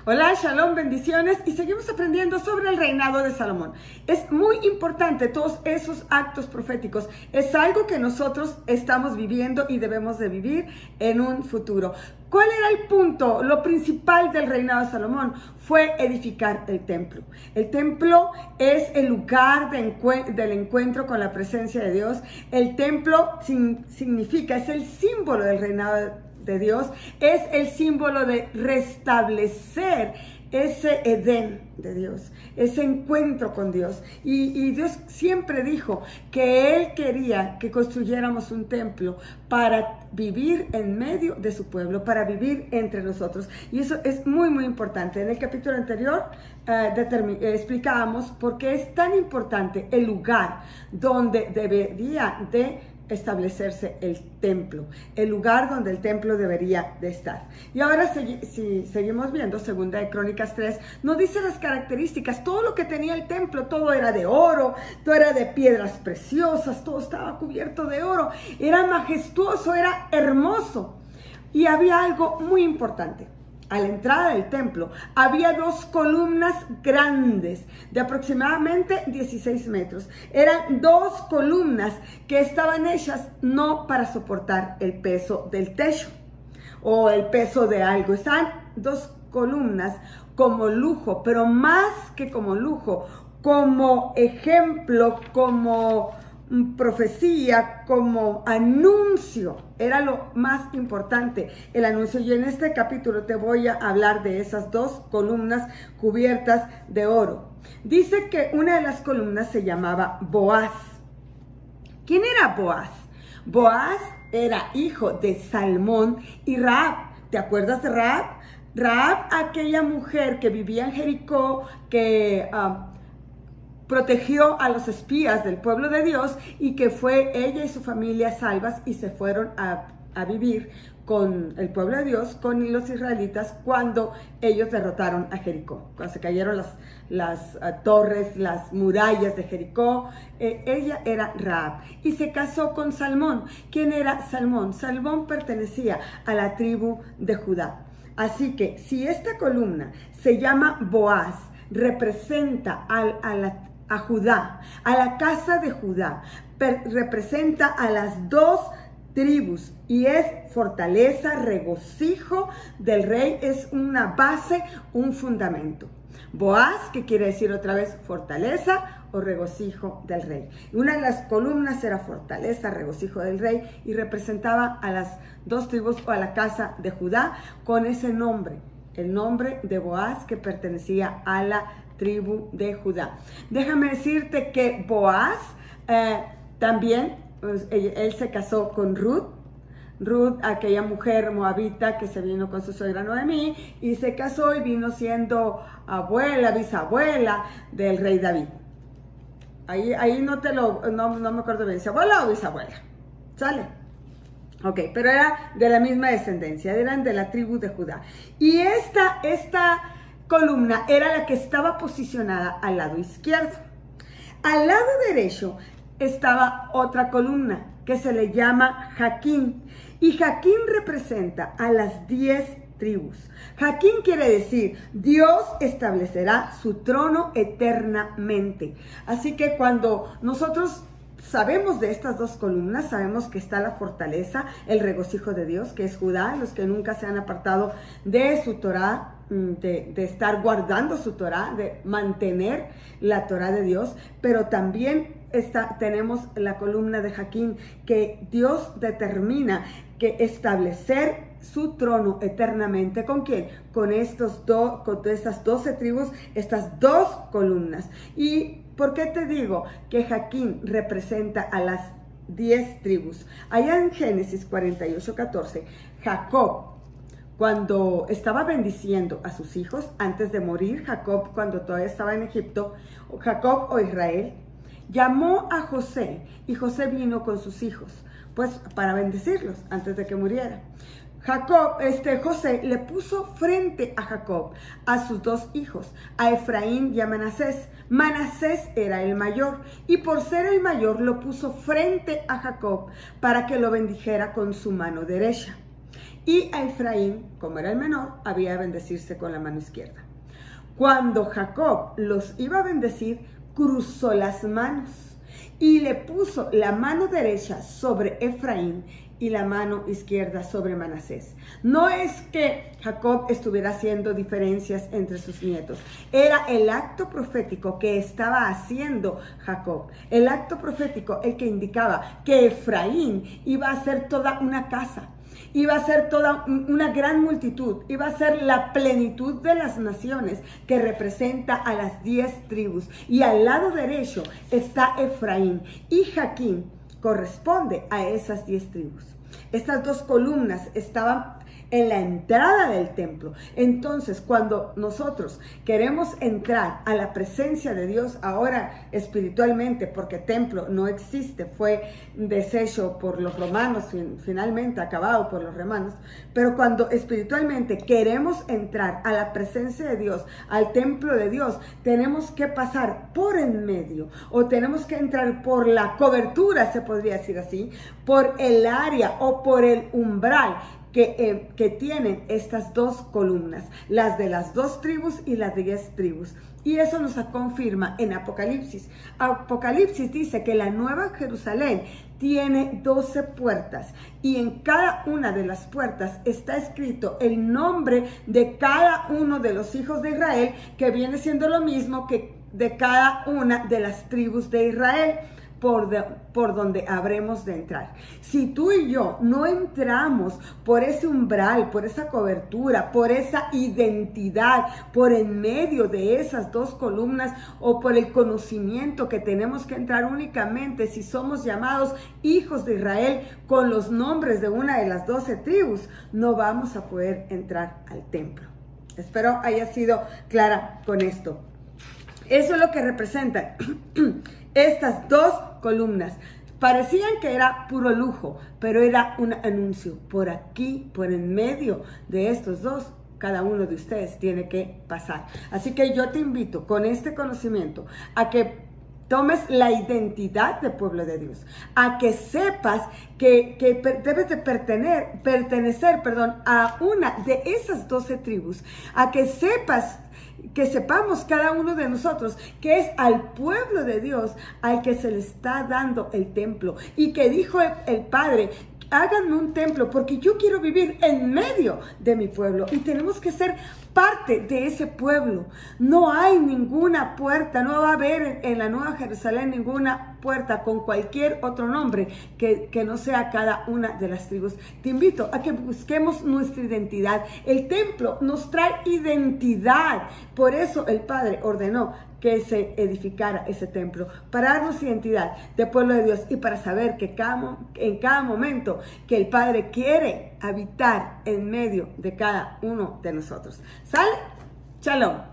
Hola, shalom, bendiciones, y seguimos aprendiendo sobre el reinado de Salomón. Es muy importante todos esos actos proféticos. Es algo que nosotros estamos viviendo y debemos de vivir en un futuro. ¿Cuál era el punto? Lo principal del reinado de Salomón fue edificar el templo. El templo es el lugar del encuentro con la presencia de Dios. El templo significa, es el símbolo del reinado de Dios, es el símbolo de restablecer ese Edén de Dios, ese encuentro con Dios. Y Dios siempre dijo que Él quería que construyéramos un templo para vivir en medio de su pueblo, para vivir entre nosotros. Y eso es muy, muy importante. En el capítulo anterior explicábamos por qué es tan importante el lugar donde debería de establecerse el templo, el lugar donde el templo debería de estar. Y ahora si seguimos viendo, segunda de Crónicas 3, nos dice las características, todo lo que tenía el templo, todo era de oro, todo era de piedras preciosas, todo estaba cubierto de oro, era majestuoso, era hermoso. Y había algo muy importante. A la entrada del templo había dos columnas grandes de aproximadamente 16 metros. Eran dos columnas que estaban hechas no para soportar el peso del techo o el peso de algo. Estaban dos columnas como lujo, pero más que como lujo, como ejemplo, como profecía, como anuncio. Era lo más importante, el anuncio. Y en este capítulo te voy a hablar de esas dos columnas cubiertas de oro. Dice que una de las columnas se llamaba Boaz. ¿Quién era Boaz? Boaz era hijo de Salmón y Rahab. ¿Te acuerdas de Rahab? Rahab, aquella mujer que vivía en Jericó, que protegió a los espías del pueblo de Dios, y que fue ella y su familia salvas y se fueron a vivir con el pueblo de Dios, con los israelitas, cuando ellos derrotaron a Jericó, cuando se cayeron las torres, las murallas de Jericó. Ella era Rahab y se casó con Salmón. ¿Quién era Salmón? Salmón pertenecía a la tribu de Judá. Así que si esta columna se llama Boaz, representa a Judá, a la casa de Judá, representa a las dos tribus y es fortaleza, regocijo del rey, es una base, un fundamento. Boaz, que quiere decir otra vez fortaleza o regocijo del rey. Una de las columnas era fortaleza, regocijo del rey, y representaba a las dos tribus o a la casa de Judá con ese nombre, el nombre de Boaz, que pertenecía a la tribu de Judá. Déjame decirte que Boaz también, él se casó con Ruth, aquella mujer moabita que se vino con su suegra Noemí, y se casó y vino siendo abuela, bisabuela del rey David. Ahí no me acuerdo bien, si abuela o bisabuela, ¿sale? Ok, pero era de la misma descendencia, eran de la tribu de Judá. Y esta columna era la que estaba posicionada al lado izquierdo. Al lado derecho estaba otra columna que se le llama Jaquín. Y Jaquín representa a las 10 tribus. Jaquín quiere decir, Dios establecerá su trono eternamente. Así que cuando nosotros sabemos de estas dos columnas, sabemos que está la fortaleza, el regocijo de Dios, que es Judá, los que nunca se han apartado de su Torá, de estar guardando su Torá, de mantener la Torá de Dios, pero también tenemos la columna de Jaquín, que Dios determina que establecer su trono eternamente. ¿Con quién? Con estas 12 tribus, estas dos columnas. ¿Y por qué te digo que Jaquín representa a las 10 tribus? Allá en Génesis 48:14, Jacob, cuando estaba bendiciendo a sus hijos, antes de morir, Jacob, cuando todavía estaba en Egipto, Jacob o Israel, llamó a José, y José vino con sus hijos, pues para bendecirlos antes de que muriera. José le puso frente a Jacob a sus dos hijos, a Efraín y a Manasés. Manasés era el mayor, y por ser el mayor lo puso frente a Jacob para que lo bendijera con su mano derecha. y a Efraín, como era el menor, había de bendecirse con la mano izquierda. Cuando Jacob los iba a bendecir, cruzó las manos y le puso la mano derecha sobre Efraín y la mano izquierda sobre Manasés. No es que Jacob estuviera haciendo diferencias entre sus nietos. Era el acto profético que estaba haciendo Jacob. El acto profético el que indicaba que Efraín iba a ser toda una casa. Iba a ser toda una gran multitud, iba a ser la plenitud de las naciones que representa a las 10 tribus. Y al lado derecho está Efraín y Jaquín corresponde a esas 10 tribus. Estas dos columnas estaban en la entrada del templo. Entonces, cuando nosotros queremos entrar a la presencia de Dios, ahora espiritualmente, porque templo no existe, fue deshecho por los romanos, finalmente acabado por los romanos, pero cuando espiritualmente queremos entrar a la presencia de Dios, al templo de Dios, tenemos que pasar por en medio, o tenemos que entrar por la cobertura, se podría decir así, por el área o por el umbral que tienen estas dos columnas, las de las 2 tribus y las de 10 tribus. Y eso nos confirma en Apocalipsis. Apocalipsis dice que la Nueva Jerusalén tiene 12 puertas y en cada una de las puertas está escrito el nombre de cada uno de los hijos de Israel, que viene siendo lo mismo que de cada una de las tribus de Israel. Por donde habremos de entrar. Si tú y yo no entramos por ese umbral, por esa cobertura, por esa identidad, por en medio de esas 2 columnas o por el conocimiento que tenemos que entrar únicamente si somos llamados hijos de Israel con los nombres de una de las 12 tribus, no vamos a poder entrar al templo. Espero haya sido clara con esto. Eso es lo que representan estas 2 columnas. Parecían que era puro lujo, pero era un anuncio. Por aquí, por en medio de estos 2, cada uno de ustedes tiene que pasar. Así que yo te invito con este conocimiento a que tomes la identidad del pueblo de Dios, a que sepas que debes de pertenecer a una de esas 12 tribus, a que sepamos cada uno de nosotros que es al pueblo de Dios al que se le está dando el templo, y que dijo el Padre: háganme un templo porque yo quiero vivir en medio de mi pueblo, y tenemos que ser parte de ese pueblo. No hay ninguna puerta, no va a haber en la Nueva Jerusalén ninguna puerta con cualquier otro nombre que no sea cada una de las tribus. Te invito a que busquemos nuestra identidad. El templo nos trae identidad. Por eso el Padre ordenó que se edificara ese templo, para darnos identidad de pueblo de Dios y para saber que en cada momento que el Padre quiere habitar en medio de cada uno de nosotros. ¿Sale? Shalom.